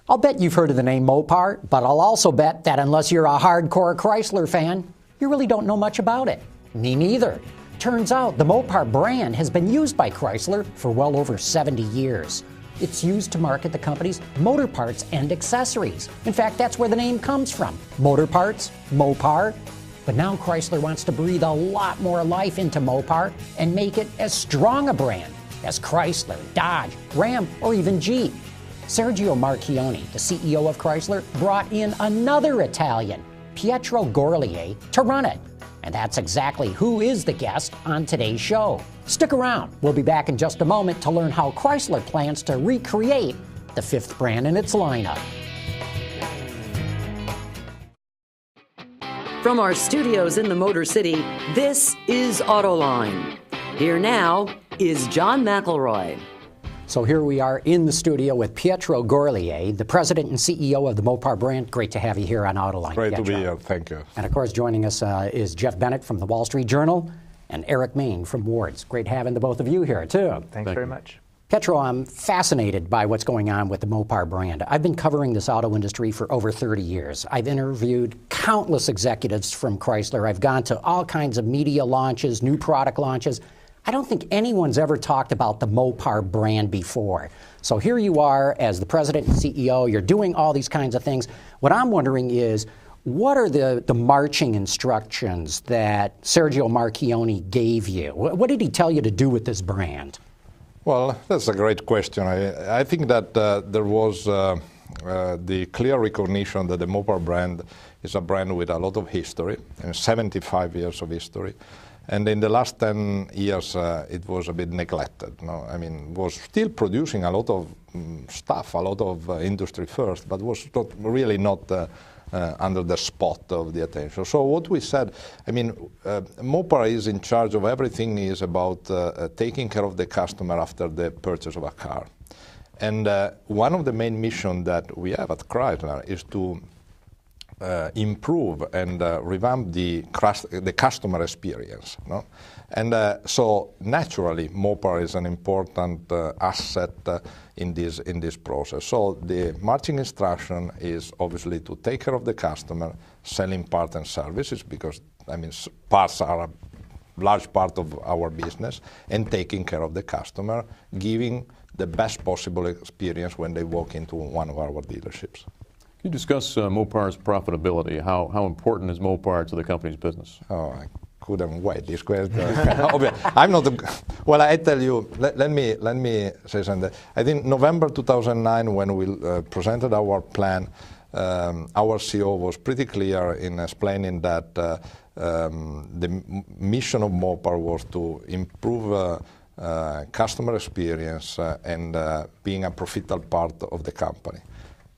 I'll bet you've heard of the name Mopar, but I'll also bet that unless you're a hardcore Chrysler fan, you really don't know much about it. Me neither. Turns out the Mopar brand has been used by Chrysler for well over 70 years. It's used to market the company's motor parts and accessories. In fact, that's where the name comes from. Motor parts, Mopar. But now Chrysler wants to breathe a lot more life into Mopar and make it as strong a brand as Chrysler, Dodge, Ram, or even Jeep. Sergio Marchionne, the CEO of Chrysler, brought in another Italian, Pietro Gorlier, to run it. And that's exactly who is the guest on today's show. Stick around. We'll be back in just a moment to learn how Chrysler plans to recreate the fifth brand in its lineup. From our studios in the Motor City, this is Autoline. Here now is John McElroy. So here we are in the studio with Pietro Gorlier, the president and CEO of the Mopar brand. Great to have you here on Autoline. Great to be here. Thank you. And of course, joining us is Jeff Bennett from the Wall Street Journal and Eric Main from Wards. Great having the both of you here, too. Thanks very much. Pietro, I'm fascinated by what's going on with the Mopar brand. I've been covering this auto industry for over 30 years. I've interviewed countless executives from Chrysler. I've gone to all kinds of media launches, new product launches. I don't think anyone's ever talked about the Mopar brand before. So here you are as the president and CEO. You're doing all these kinds of things. What I'm wondering is, what are the marching instructions that Sergio Marchionne gave you? What did he tell you to do with this brand? Well, that's a great question. I think that there was the clear recognition that the Mopar brand is a brand with a lot of history, and 75 years of history. And in the last 10 years, it was a bit neglected. No? I mean, was still producing a lot of stuff, a lot of industry first, but was really not under the spot of the attention. So what we said, I mean, Mopar is in charge of everything is about taking care of the customer after the purchase of a car. And one of the main missions that we have at Chrysler is to improve and revamp the customer experience. No? And so naturally, Mopar is an important asset in this process. So the marching instruction is obviously to take care of the customer, selling parts and services, because I mean parts are a large part of our business, and taking care of the customer, giving the best possible experience when they walk into one of our dealerships. Can you discuss Mopar's profitability? How important is Mopar to the company's business? Oh, I couldn't wait. This question. I'm not. Well, I tell you. Let me say something. I think November 2009, when we presented our plan, our CEO was pretty clear in explaining that the mission of Mopar was to improve customer experience and being a profitable part of the company.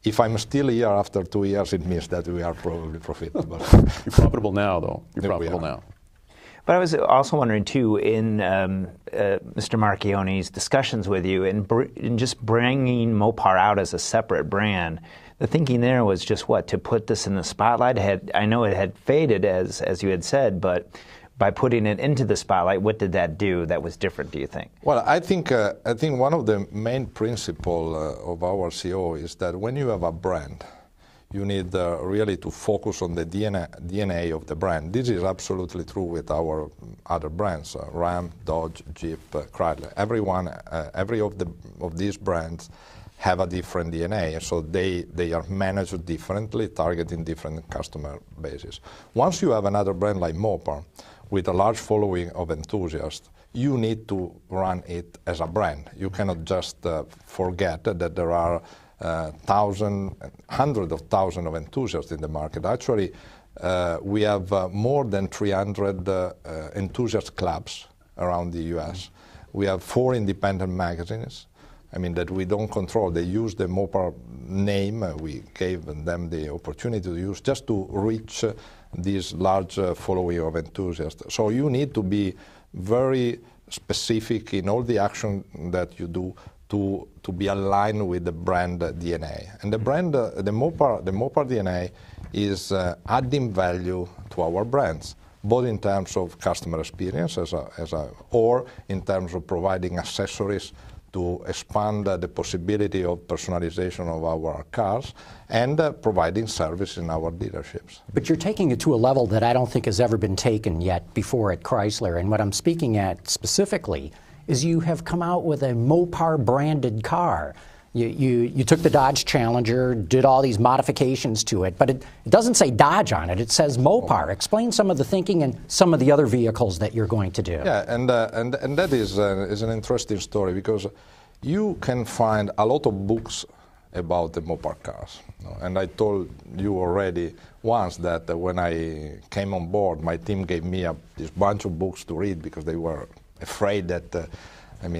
If I'm still here after 2 years, it means that we are probably profitable. You're profitable now, though. You're profitable now. But I was also wondering, too, in Mr. Marchionne's discussions with you, in just bringing Mopar out as a separate brand, the thinking there was just what? To put this in the spotlight? I know it had faded, as you had said, but by putting it into the spotlight, what did that do that was different, do you think? Well, I think one of the main principles of our CEO is that when you have a brand, you need really to focus on the DNA of the brand. This is absolutely true with our other brands, Ram, Dodge, Jeep, Chrysler. Every of these brands have a different DNA, so they are managed differently, targeting different customer bases. Once you have another brand like Mopar, with a large following of enthusiasts, you need to run it as a brand. You cannot just forget that there are hundreds of thousands of enthusiasts in the market. Actually, we have more than 300 enthusiast clubs around the US. We have 4 independent magazines, I mean, that we don't control. They use the Mopar name. We gave them the opportunity to use just to reach this large following of enthusiasts. So you need to be very specific in all the action that you do to be aligned with the brand DNA. And the Mopar DNA is adding value to our brands, both in terms of customer experience or in terms of providing accessories to expand the possibility of personalization of our cars and providing service in our dealerships. But you're taking it to a level that I don't think has ever been taken yet before at Chrysler. And what I'm speaking at specifically is you have come out with a Mopar branded car. You took the Dodge Challenger, did all these modifications to it, but it doesn't say Dodge on it. It says Mopar. Explain some of the thinking and some of the other vehicles that you're going to do. Yeah, and that is an interesting story because you can find a lot of books about the Mopar cars. And I told you already once that when I came on board, my team gave me this bunch of books to read because they were afraid that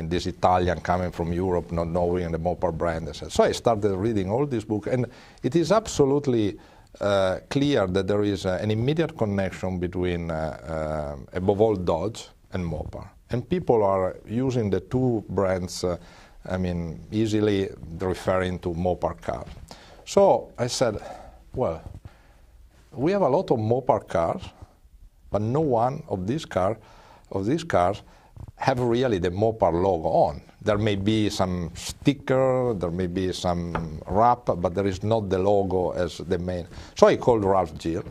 this Italian coming from Europe, not knowing the Mopar brand. So I started reading all these books, and it is absolutely clear that there is an immediate connection between, above all, Dodge and Mopar. And people are using the two brands, easily referring to Mopar cars. So I said, well, we have a lot of Mopar cars, but no one of these cars have really the Mopar logo on. There may be some sticker, there may be some wrap, but there is not the logo as the main. So I called Ralph Gill.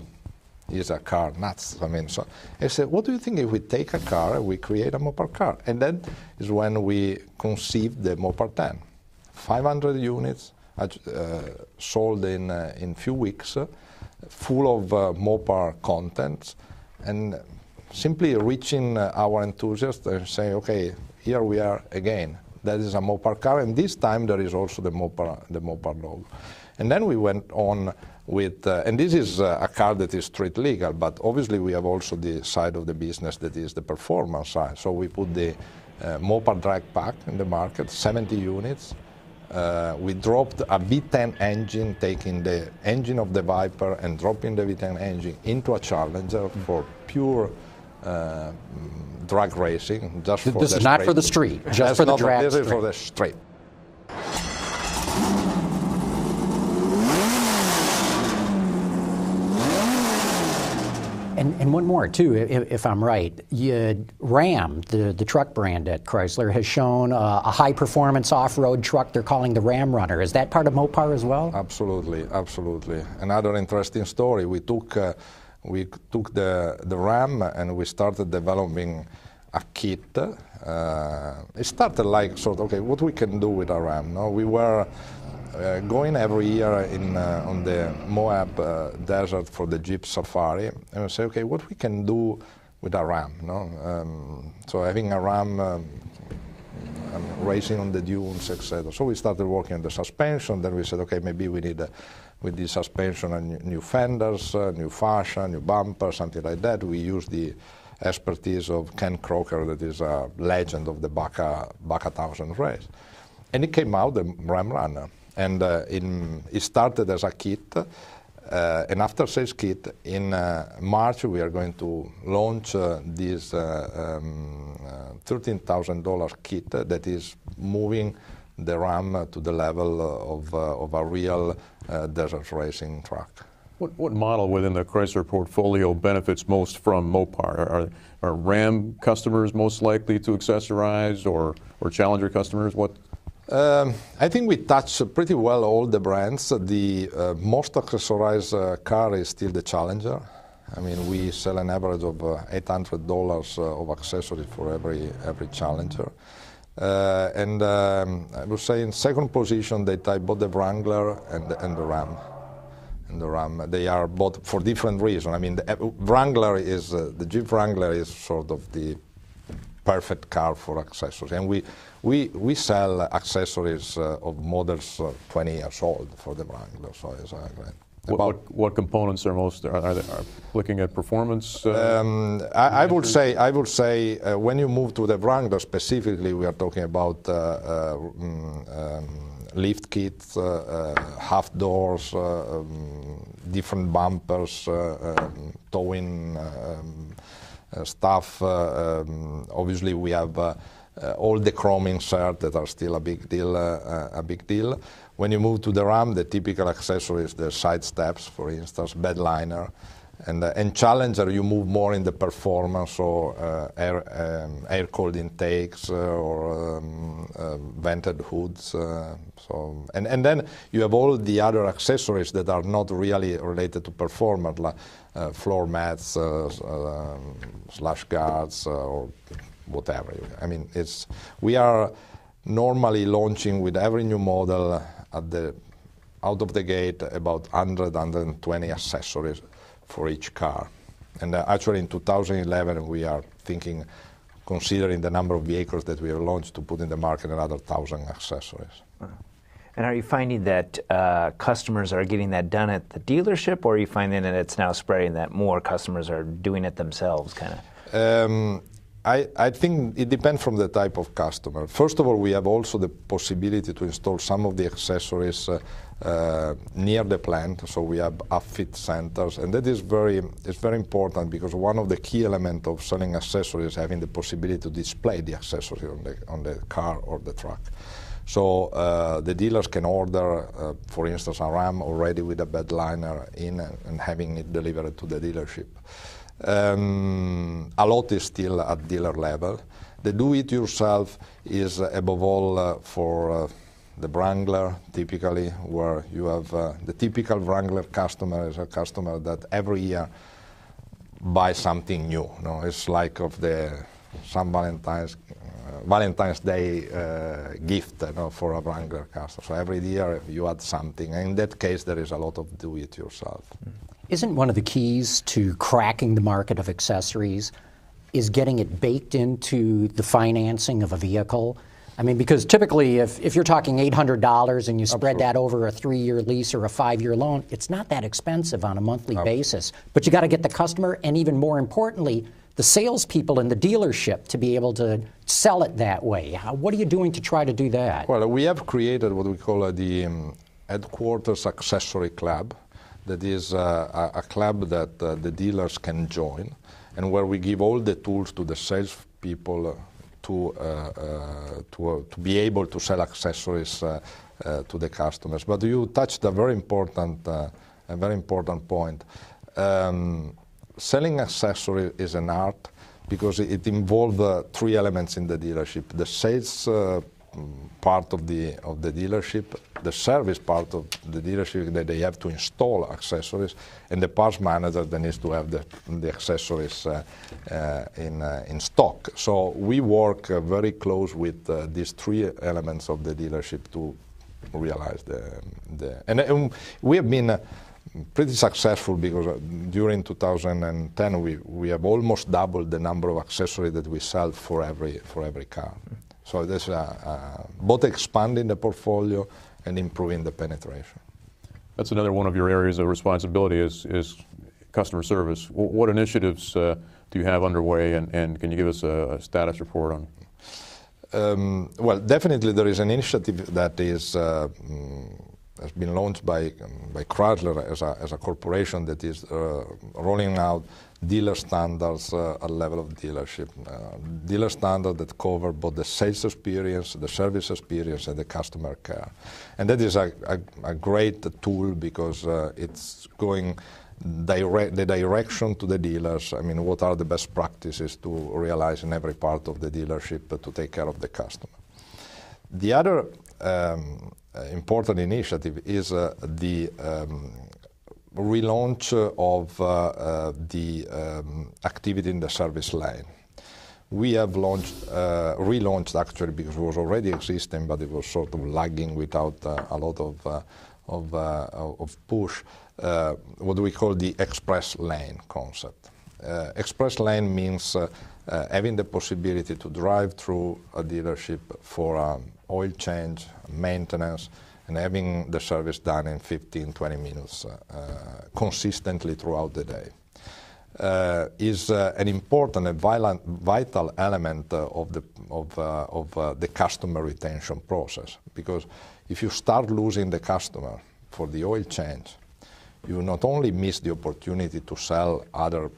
He's a car nuts. So I said, what do you think if we take a car and we create a Mopar car? And that is when we conceived the Mopar 10. 500 units sold in few weeks, full of Mopar contents, and simply reaching our enthusiasts and saying, okay, here we are again. That is a Mopar car, and this time there is also the Mopar logo. And then we went on with, and this is a car that is street legal, but obviously we have also the side of the business that is the performance side. So we put the Mopar drag pack in the market, 70 units. We dropped a V10 engine, taking the engine of the Viper and dropping the V10 engine into a Challenger for pure drag racing. Just for this is not for the street, just for the drag. This is for the street. And one more, too, if I'm right. Ram, the truck brand at Chrysler, has shown a high-performance off-road truck they're calling the Ram Runner. Is that part of Mopar as well? Absolutely, absolutely. Another interesting story. We took the Ram and we started developing a kit. It started like okay, what we can do with a Ram. No? We were going every year on the Moab desert for the Jeep Safari, and we say, okay, what we can do with a Ram. No? So having a Ram racing on the dunes, etc. So we started working on the suspension. Then we said, okay, maybe we need with the suspension new fenders, new fascia, new bumper, something like that. We used the expertise of Ken Croker, that is a legend of the Baca 1000 race. And it came out, the Ram Runner. And it started as a kit, an after-sales kit. In March, we are going to launch this $13,000 kit that is moving the Ram to the level of a real desert racing truck. What model within the Chrysler portfolio benefits most from Mopar? Are Ram customers most likely to accessorize, or Challenger customers? What? I think we touch pretty well all the brands. The most accessorized car is still the Challenger. We sell an average of $800 of accessories for every Challenger. And I would say in second position they type both the Wrangler and the Ram. They are both for different reasons. The Wrangler is the Jeep Wrangler is sort of the perfect car for accessories, and we sell accessories of models 20 years old for the Wrangler. So it's great. What components are most? Are they looking at performance? I would say when you move to the Wrangler specifically, we are talking about lift kits, half doors, different bumpers, towing stuff. Obviously, we have all the chrome inserts that are still a big deal. When you move to the Ram, the typical accessories, the side steps, for instance, bed liner, And Challenger, you move more in the performance or air-cooled intakes or vented hoods. And then you have all the other accessories that are not really related to performance, like floor mats, slash guards, or whatever. I mean, we are normally launching with every new model out of the gate about 120 accessories for each car. And actually in 2011 we are considering the number of vehicles that we have launched, to put in the market another 1,000 accessories. And are you finding that customers are getting that done at the dealership, or are you finding that it's now spreading, that more customers are doing it themselves, kind of? I think it depends from the type of customer. First of all, we have also the possibility to install some of the accessories near the plant, so we have upfit centers, and that is very important, because one of the key elements of selling accessories is having the possibility to display the accessory on the car or the truck. So the dealers can order, for instance, a RAM already with a bed liner in and having it delivered to the dealership. A lot is still at dealer level. The do-it-yourself is above all for the Wrangler, typically, where you have the typical Wrangler customer is a customer that every year buys something new. No, it's like some Valentine's Day gift for a Wrangler customer. So every year you add something. And in that case, there is a lot of do-it-yourself. Isn't one of the keys to cracking the market of accessories is getting it baked into the financing of a vehicle? I mean, because typically if you're talking $800 and you spread that over a 3-year lease or a 5-year loan, it's not that expensive on a monthly basis. But you got to get the customer, and even more importantly, the salespeople in the dealership to be able to sell it that way. What are you doing to try to do that? Well, we have created what we call the Headquarters Accessory Club. That is a club that the dealers can join, and where we give all the tools to the salespeople to be able to sell accessories to the customers. But you touched a very important point. Selling accessories is an art, because it involves 3 elements in the dealership: the sales part of the dealership, the service part of the dealership that they have to install accessories, and the parts manager that needs to have the accessories in stock. So we work very close with these 3 elements of the dealership to realize and we have been pretty successful, because during 2010 we have almost doubled the number of accessories that we sell for every car. So this both expanding the portfolio and improving the penetration. That's another one of your areas of responsibility is customer service. What initiatives do you have underway, and can you give us a status report on? Well, definitely there is an initiative that has been launched by Chrysler as a corporation that is rolling out dealer standards at level of dealership. Dealer standards that cover both the sales experience, the service experience, and the customer care. And that is a great tool, because it's going the direction to the dealers. I mean, what are the best practices to realize in every part of the dealership to take care of the customer. The other important initiative is the relaunch of the activity in the service lane. We have relaunched actually, because it was already existing, but it was sort of lagging without a lot of push, what we call the express lane concept. Express lane means having the possibility to drive through a dealership for oil change, maintenance, and having the service done in 15-20 minutes consistently throughout the day. Is an important and vital element of the customer retention process, because if you start losing the customer for the oil change, you not only miss the opportunity to sell other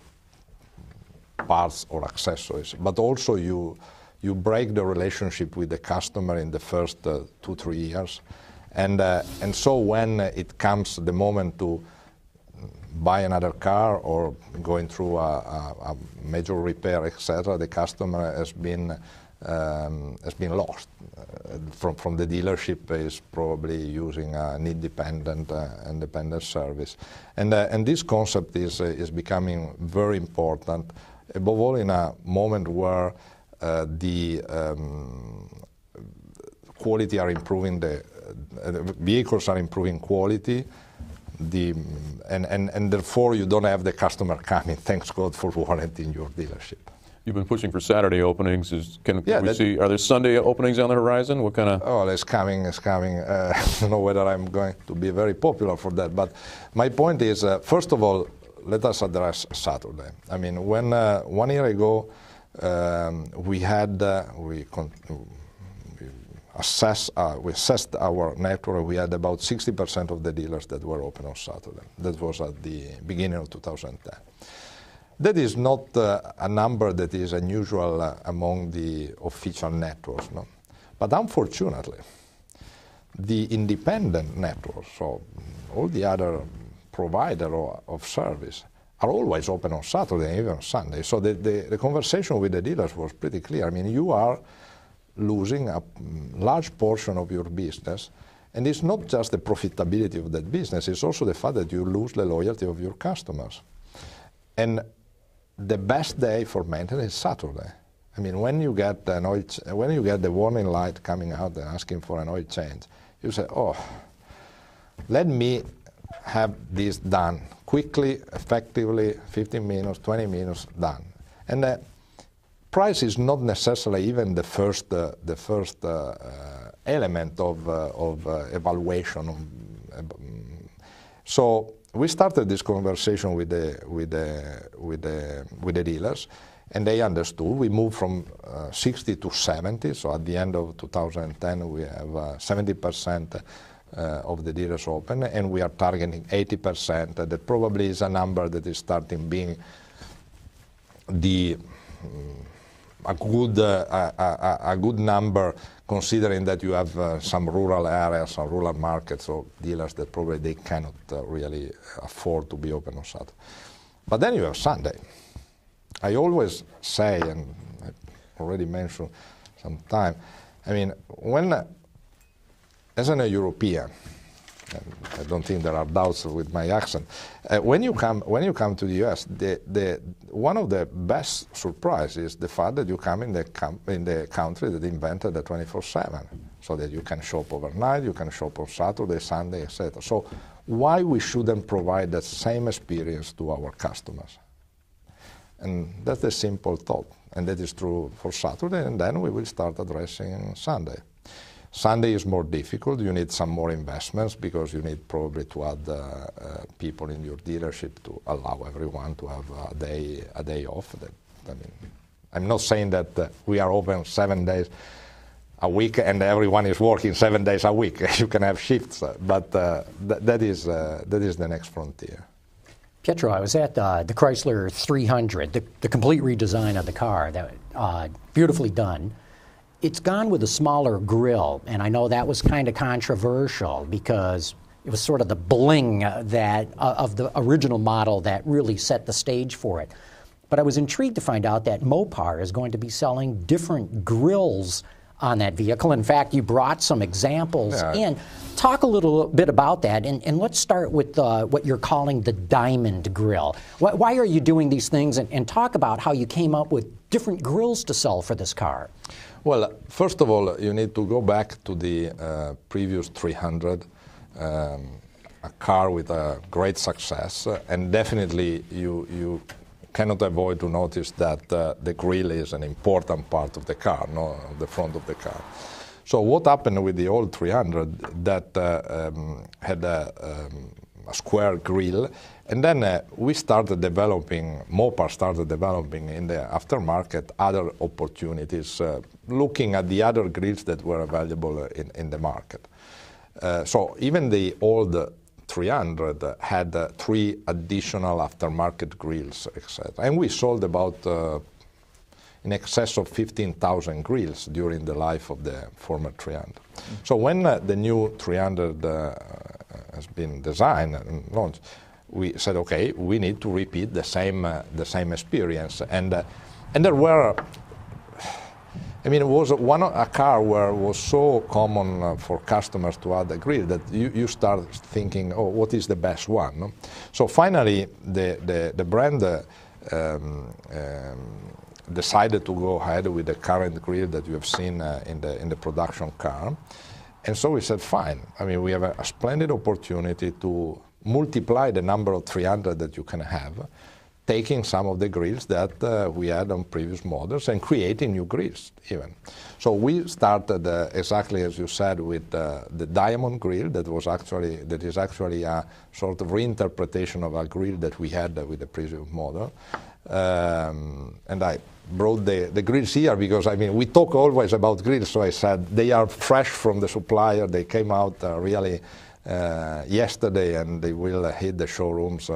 parts or accessories, but also you break the relationship with the customer in the first 2-3 years. And so when it comes the moment to buy another car or going through a major repair, etc., the customer has been lost. From the dealership is probably using an independent service, and this concept is becoming very important, above all in a moment where the quality are improving, the vehicles are improving quality, and therefore you don't have the customer coming, thanks God for warranty in your dealership. You've been pushing for Saturday openings. Can Yeah, we see? Are there Sunday openings on the horizon? What kind of? Oh, it's coming. I don't know whether I'm going to be very popular for that. But my point is, first of all, let us address Saturday. I mean, when 1 year ago we assessed our network, we had about 60% of the dealers that were open on Saturday. That was at the beginning of 2010. That is not a number that is unusual among the official networks, no? But unfortunately, the independent networks, so all the other providers of service, are always open on Saturday and even on Sunday. So the conversation with the dealers was pretty clear. I mean, you are losing a large portion of your business, and it's not just the profitability of that business, it's also the fact that you lose the loyalty of your customers. And the best day for maintenance is Saturday. I mean, when you get the warning light coming out and asking for an oil change, you say, oh, let me have this done quickly, effectively, 15 minutes, 20 minutes, done. And the price is not necessarily even the first element of evaluation. So we started this conversation with the dealers, and they understood. We moved from 60 to 70. So at the end of 2010, we have 70% of the dealers open, and we are targeting 80%. That probably is a number that is starting being a good number, considering that you have some rural areas, some rural markets, or dealers that probably they cannot really afford to be open on Saturday. But then you have Sunday. I always say, and I already mentioned some time, I mean, as a European, and I don't think there are doubts with my accent, when you come to the US, one of the best surprises is the fact that you come in the country that invented the 24/7, so that you can shop overnight, you can shop on Saturday, Sunday, etc. So why we shouldn't provide that same experience to our customers? And that's the simple thought, and that is true for Saturday, and then we will start addressing Sunday. Sunday is more difficult. You need some more investments because you need probably to add people in your dealership to allow everyone to have a day off. I'm not saying that we are open 7 days a week and everyone is working 7 days a week. You can have shifts, but that is the next frontier. Pietro, I was at the Chrysler 300, the complete redesign of the car, that beautifully done. It's gone with a smaller grille, and I know that was kind of controversial because it was sort of the bling of the original model that really set the stage for it. But I was intrigued to find out that Mopar is going to be selling different grills on that vehicle. In fact, you brought some examples in. Talk a little bit about that, and let's start with what you're calling the diamond grill. Why are you doing these things, and talk about how you came up with different grills to sell for this car. Well, first of all, you need to go back to the previous 300, a car with a great success, and definitely you cannot avoid to notice that the grille is an important part of the car, no, the front of the car. So what happened with the old 300 that had a square grille, and then Mopar started developing in the aftermarket other opportunities, looking at the other grills that were available in the market. So even the old 300 had 3 additional aftermarket grills, etc. And we sold about in excess of 15,000 grills during the life of the former 300. So when the new 300 has been designed and launched, we said, okay, we need to repeat the same experience. And there were, I mean, it was a car where it was so common for customers to add a grill that you start thinking, oh, what is the best one? No? So finally, the brand decided to go ahead with the current grill that you have seen in the production car. And so we said, fine. I mean, we have a splendid opportunity to multiply the number of 300 that you can have, taking some of the grills that we had on previous models and creating new grills even. So we started exactly as you said with the Diamond grill that is actually a sort of reinterpretation of a grill that we had with the previous model. And I brought the grills here because, I mean, we talk always about grills, so I said they are fresh from the supplier. They came out really yesterday, and they will hit the showrooms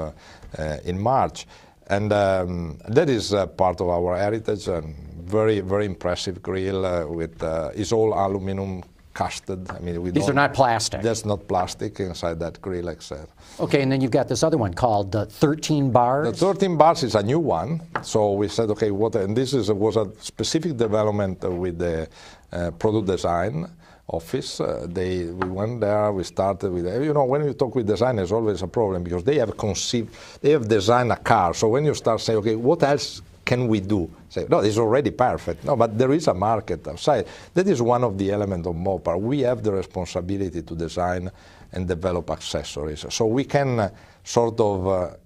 in March. And that is part of our heritage, and very, very impressive grill with, it's all aluminum casted. I mean, these are not plastic. There's not plastic inside that grill, except. Okay, and then you've got this other one called 13 bars. The 13 bars is a new one. So we said, okay, and this was a specific development with the product design office. We went there, we started with, you know, when you talk with design, there's always a problem because they have designed a car. So when you start saying, okay, what else can we do? Say, no, it's already perfect. No, but there is a market outside. That is one of the elements of Mopar. We have the responsibility to design and develop accessories. So we can sort of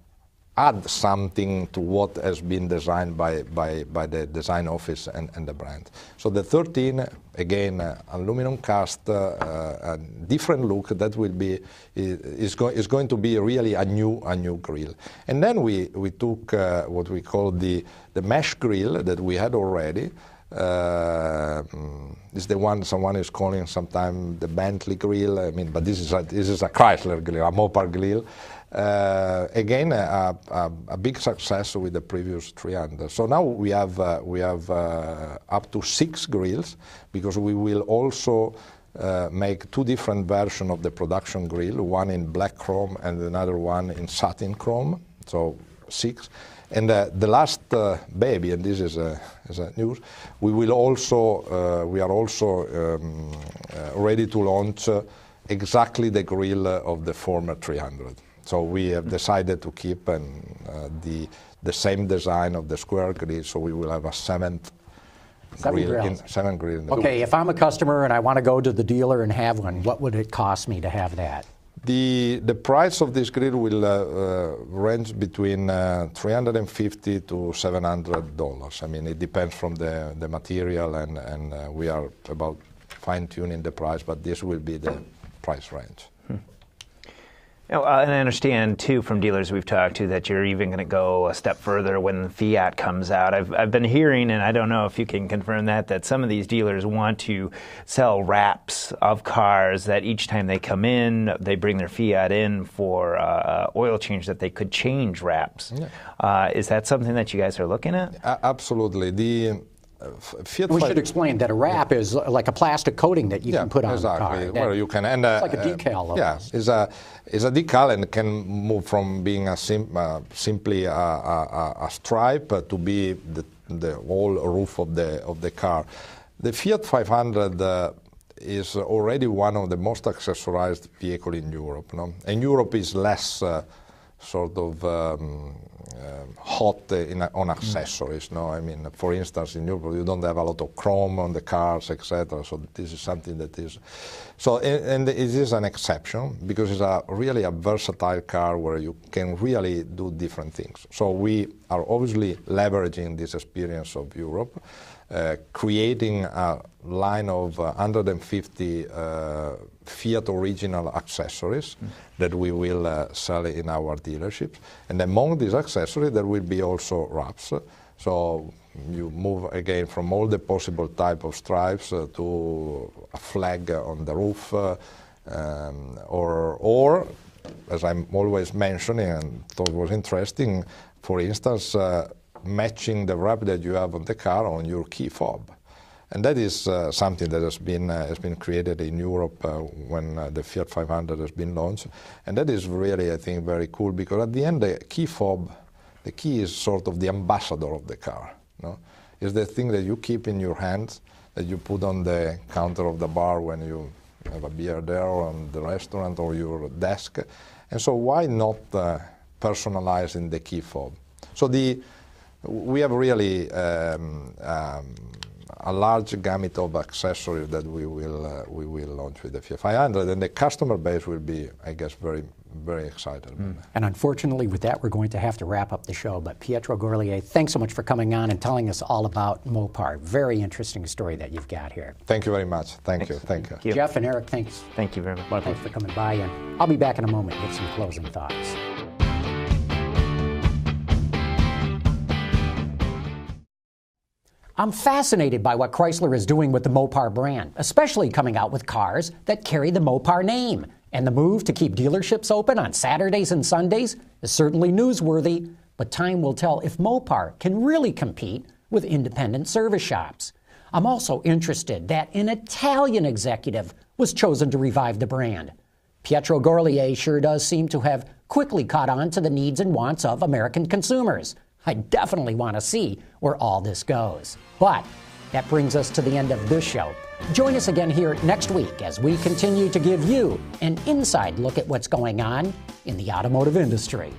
add something to what has been designed by the design office and the brand. So the 13, again, aluminum cast, a different look that will be is going to be really a new grill. And then we took what we call the mesh grill that we had already. Is the one someone is calling sometimes the Bentley grill. I mean, but this is a Chrysler grill, a Mopar grill. Again, a big success with the previous 300. So now we have up to 6 grills because we will also make 2 different versions of the production grill, one in black chrome and another one in satin chrome. So 6. And the last baby, and this is news, we are also ready to launch exactly the grill of the former 300. So we have decided to keep the same design of the square grill, so we will have a 7th grill. 7 grill. Okay, if I'm a customer and I want to go to the dealer and have one, what would it cost me to have that? The price of this grill will range between $350 to $700. I mean, it depends from the material, and we are about fine-tuning the price, but this will be the price range. And I understand, too, from dealers we've talked to that you're even going to go a step further when Fiat comes out. I've been hearing, and I don't know if you can confirm that some of these dealers want to sell wraps of cars that each time they come in, they bring their Fiat in for oil change, that they could change wraps. Yeah. Is that something that you guys are looking at? Absolutely. We should explain that a wrap is like a plastic coating that you can put on the car. Well, you can, and it's like a decal. It's a decal, and can move from being simply a stripe to be the whole roof of the car. The Fiat 500 is already one of the most accessorized vehicles in Europe. No? And Europe is less sort of hot on accessories. No, I mean, for instance, in Europe you don't have a lot of chrome on the cars, etc. So this is something that is so, and it is an exception because it's really a versatile car where you can really do different things. So we are obviously leveraging this experience of Europe, creating a line of 150 Fiat original accessories that we will sell in our dealerships. And among these accessories, there will be also wraps. So you move again from all the possible type of stripes to a flag on the roof, or as I'm always mentioning and thought was interesting, for instance, matching the wrap that you have on the car on your key fob. And that is something that has been created in Europe when the Fiat 500 has been launched. And that is really, I think, very cool, because at the end, the key fob, the key is sort of the ambassador of the car. No? It's the thing that you keep in your hand, that you put on the counter of the bar when you have a beer there, or on the restaurant, or your desk. And so why not personalizing the key fob? So we have really a large gamut of accessories that we will launch with the Fiat 500, and the customer base will be, I guess, very, very excited. And unfortunately, with that, we're going to have to wrap up the show. But Pietro Gorlier, thanks so much for coming on and telling us all about Mopar. Very interesting story that you've got here. Thank you very much. Thank you. Jeff and Eric, thanks. Thank you very much. Thanks for coming by, and I'll be back in a moment with some closing thoughts. I'm fascinated by what Chrysler is doing with the Mopar brand, especially coming out with cars that carry the Mopar name. And the move to keep dealerships open on Saturdays and Sundays is certainly newsworthy, but time will tell if Mopar can really compete with independent service shops. I'm also interested that an Italian executive was chosen to revive the brand. Pietro Gorlier sure does seem to have quickly caught on to the needs and wants of American consumers. I definitely want to see where all this goes. But that brings us to the end of this show. Join us again here next week as we continue to give you an inside look at what's going on in the automotive industry.